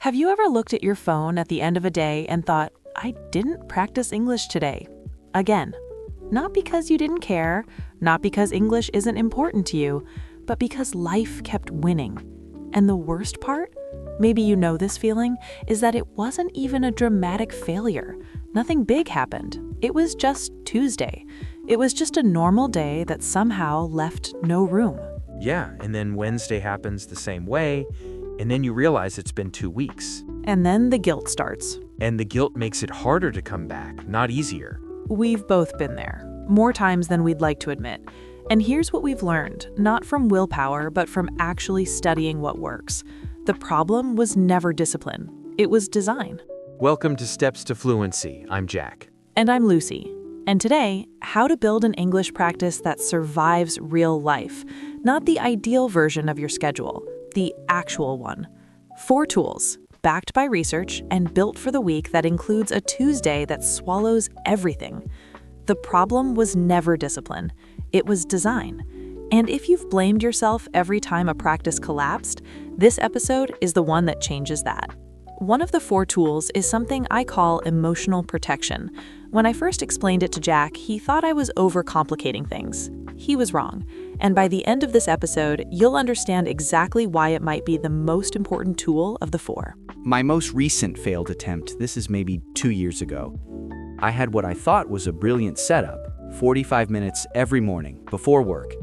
Have you ever looked at your phone at the end of a day and thought, I didn't practice English today? Again, not because you didn't care, not because English isn't important to you, but because life kept winning. And the worst part, maybe you know this feeling, is that it wasn't even a dramatic failure. Nothing big happened. It was just Tuesday. It was just a normal day that somehow left no room. Yeah, and then Wednesday happens the same way, and then you realize it's been 2 weeks. And then the guilt starts. And the guilt makes it harder to come back, not easier. We've both been there, more times than we'd like to admit. And here's what we've learned, not from willpower, but from actually studying what works. The problem was never discipline. It was design. Welcome to Steps to Fluency. I'm Jack. And I'm Lucy. And today, how to build an English practice that survives real life, not the ideal version of your schedule, the actual one. 4 tools, backed by research and built for the week that includes a Tuesday that swallows everything. The problem was never discipline. It was design. And if you've blamed yourself every time a practice collapsed, this episode is the one that changes that. One of the 4 tools is something I call emotional protection. When I first explained it to Jack, he thought I was overcomplicating things. He was wrong. And by the end of this episode, you'll understand exactly why it might be the most important tool of the 4. My most recent failed attempt, this is maybe 2 years ago. I had what I thought was a brilliant setup, 45 minutes every morning before work,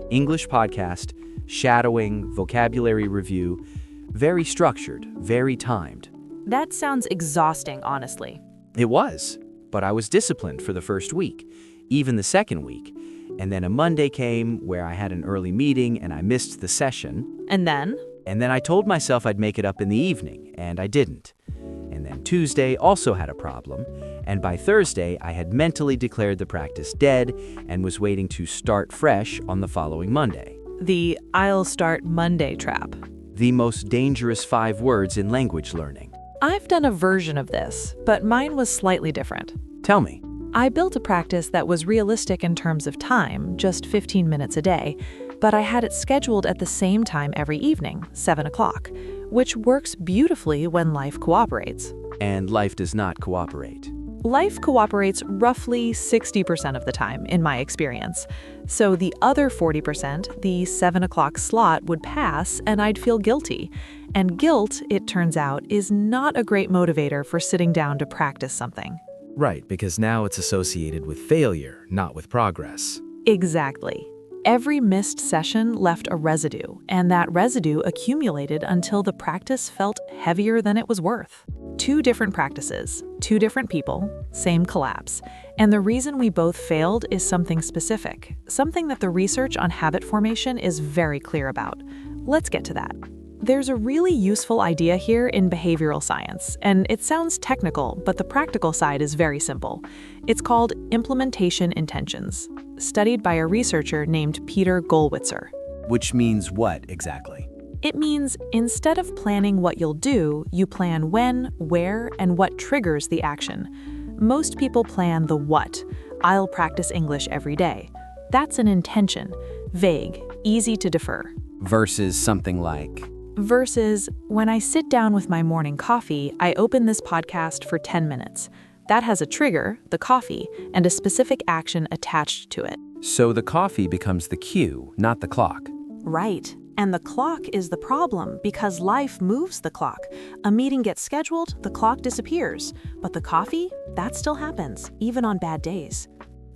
English podcast, shadowing, vocabulary review, very structured, very timed. That sounds exhausting, honestly. It was, but I was disciplined for the first week, even the second week. And then a Monday came where I had an early meeting and I missed the session. And then I told myself I'd make it up in the evening, and I didn't. And then Tuesday also had a problem, and by Thursday I had mentally declared the practice dead and was waiting to start fresh on the following Monday. The I'll start Monday trap. The most dangerous 5 words in language learning. I've done a version of this, but mine was slightly different. Tell me. I built a practice that was realistic in terms of time, just 15 minutes a day, but I had it scheduled at the same time every evening, 7 o'clock, which works beautifully when life cooperates. And life does not cooperate. Life cooperates roughly 60% of the time, in my experience. So the other 40%, the 7 o'clock slot, would pass and I'd feel guilty. And guilt, it turns out, is not a great motivator for sitting down to practice something. Right, because now it's associated with failure, not with progress. Exactly. Every missed session left a residue, and that residue accumulated until the practice felt heavier than it was worth. 2 different practices, 2 different people, same collapse. And the reason we both failed is something specific, something that the research on habit formation is very clear about. Let's get to that. There's a really useful idea here in behavioral science, and it sounds technical, but the practical side is very simple. It's called implementation intentions, studied by a researcher named Peter Gollwitzer. Which means what exactly? It means instead of planning what you'll do, you plan when, where, and what triggers the action. Most people plan the what. I'll practice English every day. That's an intention, vague, easy to defer. Versus something like... Versus, when I sit down with my morning coffee, I open this podcast for 10 minutes. That has a trigger, the coffee, and a specific action attached to it. So the coffee becomes the cue, not the clock. Right. And the clock is the problem because life moves the clock. A meeting gets scheduled, the clock disappears. But the coffee, that still happens, even on bad days.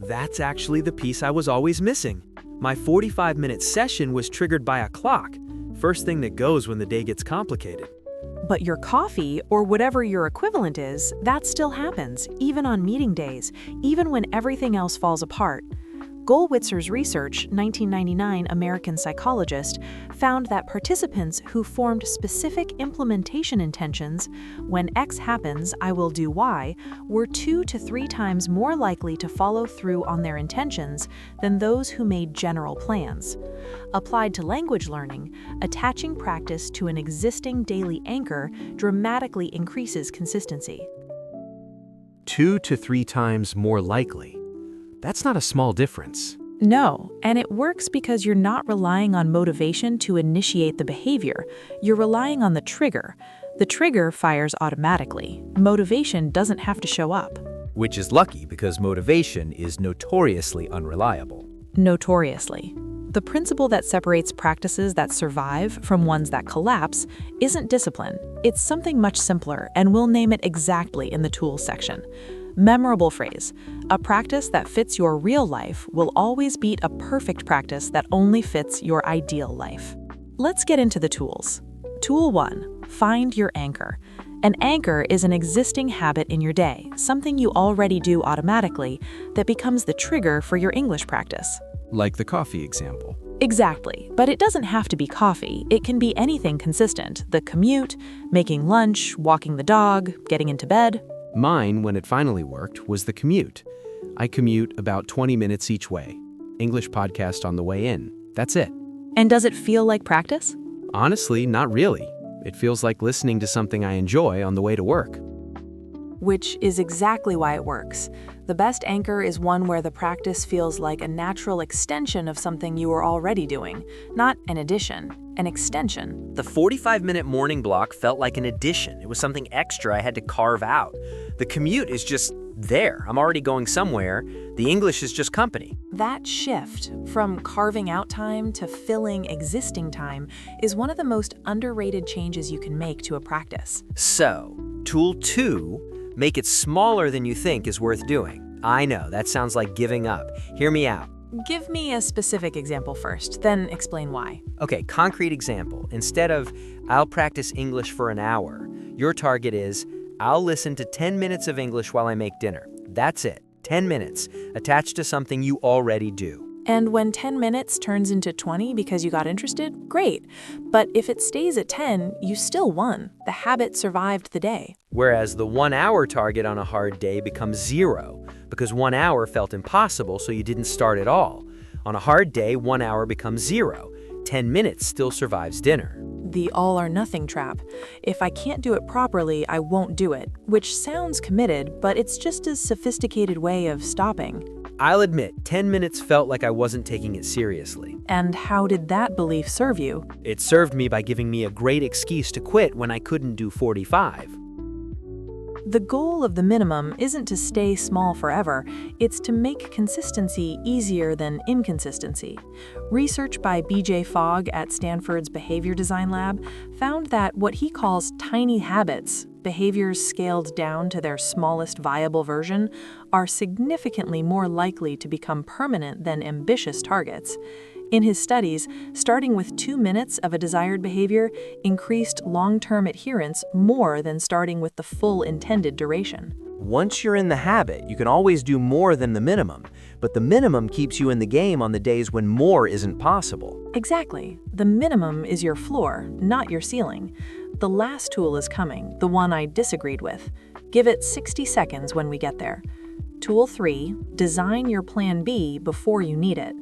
That's actually the piece I was always missing. My 45-minute session was triggered by a clock. First thing that goes when the day gets complicated. But your coffee, or whatever your equivalent is, that still happens, even on meeting days, even when everything else falls apart. Gollwitzer's research, 1999 American psychologist, found that participants who formed specific implementation intentions, when X happens, I will do Y, were 2 to 3 times more likely to follow through on their intentions than those who made general plans. Applied to language learning, attaching practice to an existing daily anchor dramatically increases consistency. 2 to 3 times more likely. That's not a small difference. No, and it works because you're not relying on motivation to initiate the behavior. You're relying on the trigger. The trigger fires automatically. Motivation doesn't have to show up. Which is lucky because motivation is notoriously unreliable. Notoriously. The principle that separates practices that survive from ones that collapse isn't discipline. It's something much simpler, and we'll name it exactly in the tools section. Memorable phrase: a practice that fits your real life will always beat a perfect practice that only fits your ideal life. Let's get into the tools. Tool 1. Find your anchor. An anchor is an existing habit in your day, something you already do automatically that becomes the trigger for your English practice. Like the coffee example. Exactly, but it doesn't have to be coffee. It can be anything consistent: the commute, making lunch, walking the dog, getting into bed. Mine, when it finally worked, was the commute. I commute about 20 minutes each way. English podcast on the way in. That's it. And does it feel like practice? Honestly, not really. It feels like listening to something I enjoy on the way to work. Which is exactly why it works. The best anchor is one where the practice feels like a natural extension of something you were already doing, not an addition, an extension. The 45-minute morning block felt like an addition. It was something extra I had to carve out. The commute is just there. I'm already going somewhere. The English is just company. That shift from carving out time to filling existing time is one of the most underrated changes you can make to a practice. So, tool 2, make it smaller than you think is worth doing. I know, that sounds like giving up. Hear me out. Give me a specific example first, then explain why. Okay, concrete example. Instead of, I'll practice English for an hour, your target is, I'll listen to 10 minutes of English while I make dinner. That's it. 10 minutes, attached to something you already do. And when 10 minutes turns into 20 because you got interested, great. But if it stays at 10, you still won. The habit survived the day. Whereas the 1 hour target on a hard day becomes 0, because 1 hour felt impossible, so you didn't start at all. On a hard day, 1 hour becomes 0. 10 minutes still survives dinner. The all or nothing trap. If I can't do it properly, I won't do it, which sounds committed, but it's just a sophisticated way of stopping. I'll admit, 10 minutes felt like I wasn't taking it seriously. And how did that belief serve you? It served me by giving me a great excuse to quit when I couldn't do 45. The goal of the minimum isn't to stay small forever, it's to make consistency easier than inconsistency. Research by B.J. Fogg at Stanford's Behavior Design Lab found that what he calls tiny habits, behaviors scaled down to their smallest viable version, are significantly more likely to become permanent than ambitious targets. In his studies, starting with 2 minutes of a desired behavior increased long-term adherence more than starting with the full intended duration. Once you're in the habit, you can always do more than the minimum, but the minimum keeps you in the game on the days when more isn't possible. Exactly. The minimum is your floor, not your ceiling. The last tool is coming, the one I disagreed with. Give it 60 seconds when we get there. Tool 3, design your plan B before you need it.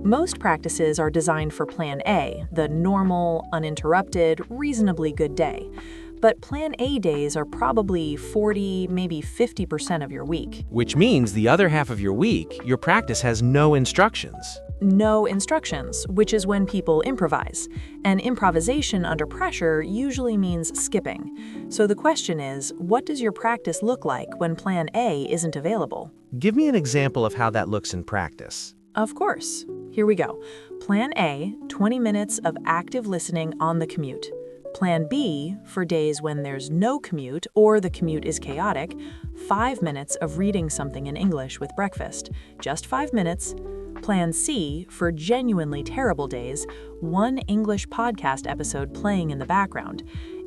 Most practices are designed for Plan A, the normal, uninterrupted, reasonably good day. But Plan A days are probably 40, maybe 50% of your week. Which means the other half of your week, your practice has no instructions. No instructions, which is when people improvise. And improvisation under pressure usually means skipping. So the question is, what does your practice look like when Plan A isn't available? Give me an example of how that looks in practice. Of course. Here we go. Plan A, 20 minutes of active listening on the commute. Plan B, for days when there's no commute or the commute is chaotic, 5 minutes of reading something in English with breakfast. Just 5 minutes. Plan C, for genuinely terrible days, 1 English podcast episode playing in the background.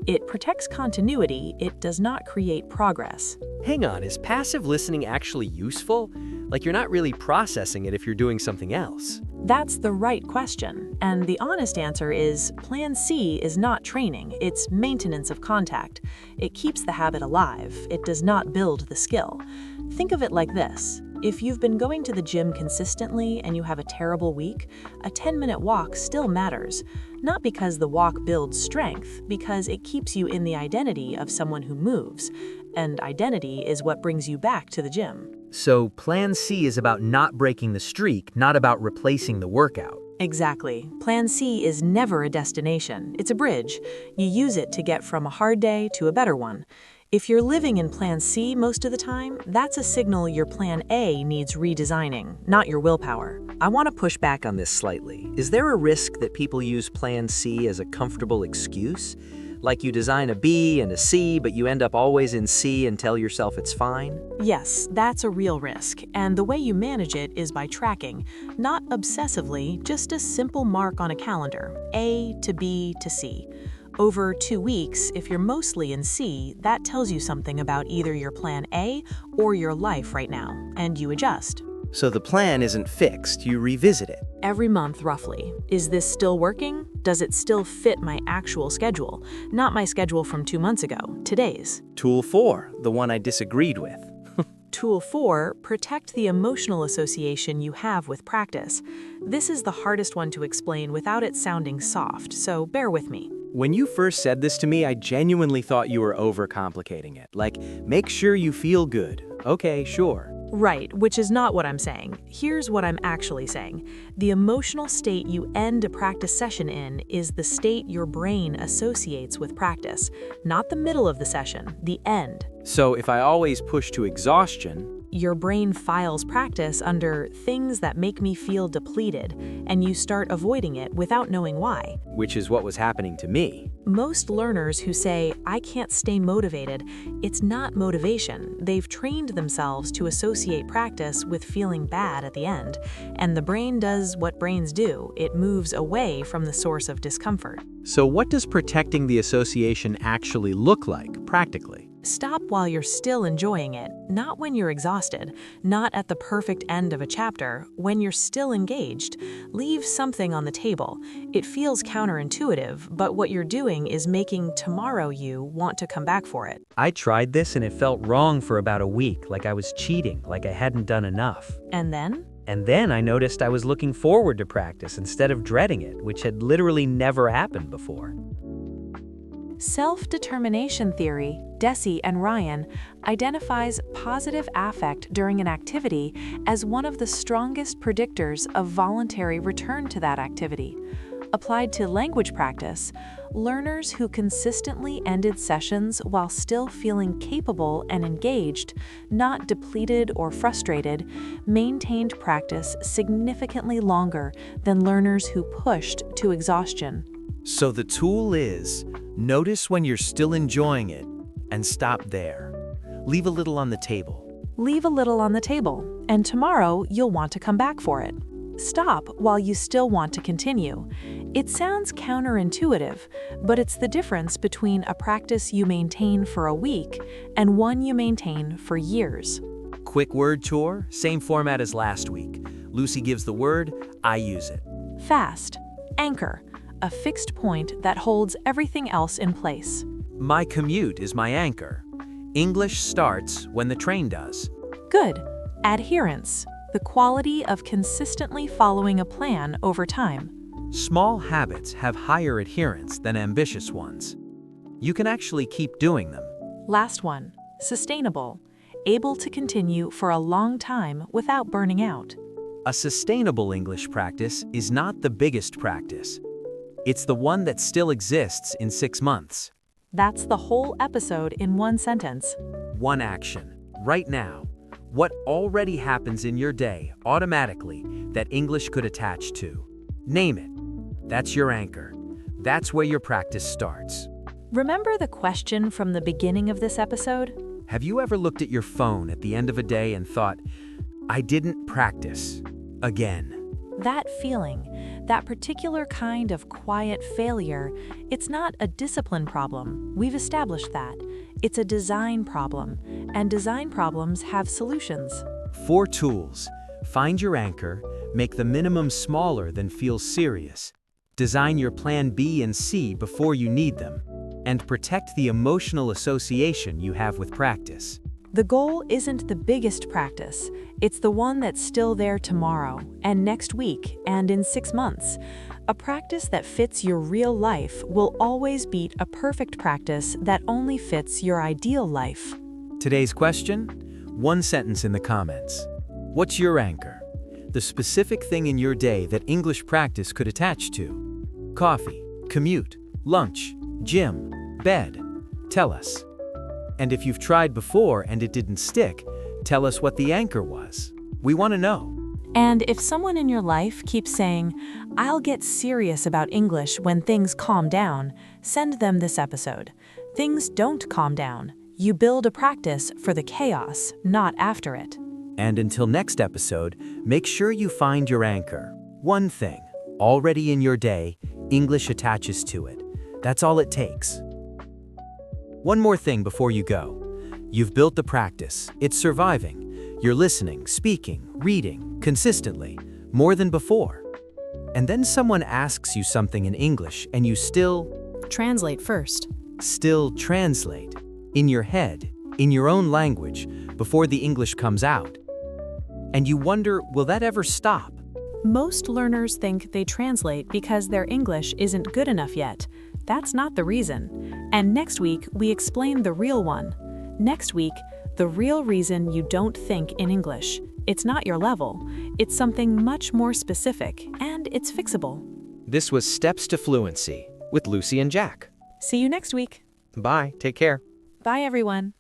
It protects continuity, it does not create progress. Hang on, is passive listening actually useful? Like you're not really processing it if you're doing something else. That's the right question, and the honest answer is Plan C is not training, it's maintenance of contact. It keeps the habit alive, it does not build the skill. Think of it like this. If you've been going to the gym consistently and you have a terrible week, a 10-minute walk still matters. Not because the walk builds strength, because it keeps you in the identity of someone who moves. And identity is what brings you back to the gym. So Plan C is about not breaking the streak, not about replacing the workout. Exactly. Plan C is never a destination, it's a bridge. You use it to get from a hard day to a better one. If you're living in Plan C most of the time, that's a signal your Plan A needs redesigning, not your willpower. I want to push back on this slightly. Is there a risk that people use Plan C as a comfortable excuse? Like you design a B and a C, but you end up always in C and tell yourself it's fine? Yes, that's a real risk, and the way you manage it is by tracking, not obsessively, just a simple mark on a calendar, A to B to C. Over 2 weeks, if you're mostly in C, that tells you something about either your Plan A or your life right now, and you adjust. So the plan isn't fixed, you revisit it. Every month, roughly. Is this still working? Does it still fit my actual schedule? Not my schedule from 2 months ago, today's. Tool 4, the one I disagreed with. Tool 4, protect the emotional association you have with practice. This is the hardest one to explain without it sounding soft, so bear with me. When you first said this to me, I genuinely thought you were overcomplicating it. Like, make sure you feel good. Okay, sure. Right, which is not what I'm saying. Here's what I'm actually saying. The emotional state you end a practice session in is the state your brain associates with practice, not the middle of the session, the end. So if I always push to exhaustion, Your brain files practice under things that make me feel depleted, and you start avoiding it without knowing why. which is what was happening to me. Most learners who say, I can't stay motivated, it's not motivation. They've trained themselves to associate practice with feeling bad at the end, and the brain does what brains do. It moves away from the source of discomfort. So what does protecting the association actually look like, practically? Stop while you're still enjoying it, not when you're exhausted, not at the perfect end of a chapter, when you're still engaged. Leave something on the table. It feels counterintuitive, but what you're doing is making tomorrow you want to come back for it. I tried this and it felt wrong for about a week, like I was cheating, like I hadn't done enough. And then? And then I noticed I was looking forward to practice instead of dreading it, which had literally never happened before. Self-determination theory, Deci and Ryan, identifies positive affect during an activity as one of the strongest predictors of voluntary return to that activity. Applied to language practice, learners who consistently ended sessions while still feeling capable and engaged, not depleted or frustrated, maintained practice significantly longer than learners who pushed to exhaustion. So the tool is, notice when you're still enjoying it, and stop there. Leave a little on the table. Leave a little on the table, and tomorrow you'll want to come back for it. Stop while you still want to continue. It sounds counterintuitive, but it's the difference between a practice you maintain for a week and one you maintain for years. Quick word tour, same format as last week. Lucy gives the word, I use it. Fast. Anchor. A fixed point that holds everything else in place. My commute is my anchor. English starts when the train does. Good. Adherence. The quality of consistently following a plan over time. Small habits have higher adherence than ambitious ones. You can actually keep doing them. Last one. Sustainable. Able to continue for a long time without burning out. A sustainable English practice is not the biggest practice. It's the one that still exists in 6 months. That's the whole episode in one sentence. One action, right now. What already happens in your day automatically that English could attach to? Name it. That's your anchor. That's where your practice starts. Remember the question from the beginning of this episode? Have you ever looked at your phone at the end of a day and thought, I didn't practice again? That feeling, that particular kind of quiet failure, it's not a discipline problem. We've established that. It's a design problem, and design problems have solutions. 4 tools. Find your anchor, make the minimum smaller than feels serious. Design your plan B and C before you need them, and protect the emotional association you have with practice. The goal isn't the biggest practice. It's the one that's still there tomorrow, and next week, and in 6 months. A practice that fits your real life will always beat a perfect practice that only fits your ideal life. Today's question? 1 sentence in the comments. What's your anchor? the specific thing in your day that English practice could attach to. Coffee, commute, lunch, gym, bed. Tell us. And if you've tried before and it didn't stick, tell us what the anchor was. We want to know. And if someone in your life keeps saying, "I'll get serious about English when things calm down," send them this episode. Things don't calm down. You build a practice for the chaos, not after it. And until next episode, make sure you find your anchor. One thing, already in your day, English attaches to it. That's all it takes. One more thing before you go. You've built the practice. It's surviving. You're listening, speaking, reading, consistently, more than before. And then someone asks you something in English and you still Translate first. translate in your head, in your own language, before the English comes out. And you wonder, will that ever stop? Most learners think they translate because their English isn't good enough yet. That's not the reason. And next week, we explain the real one. Next week, the real reason you don't think in English. It's not your level. It's something much more specific, and it's fixable. This was Steps to Fluency with Lucy and Jack. See you next week. Bye. Take care. Bye, everyone.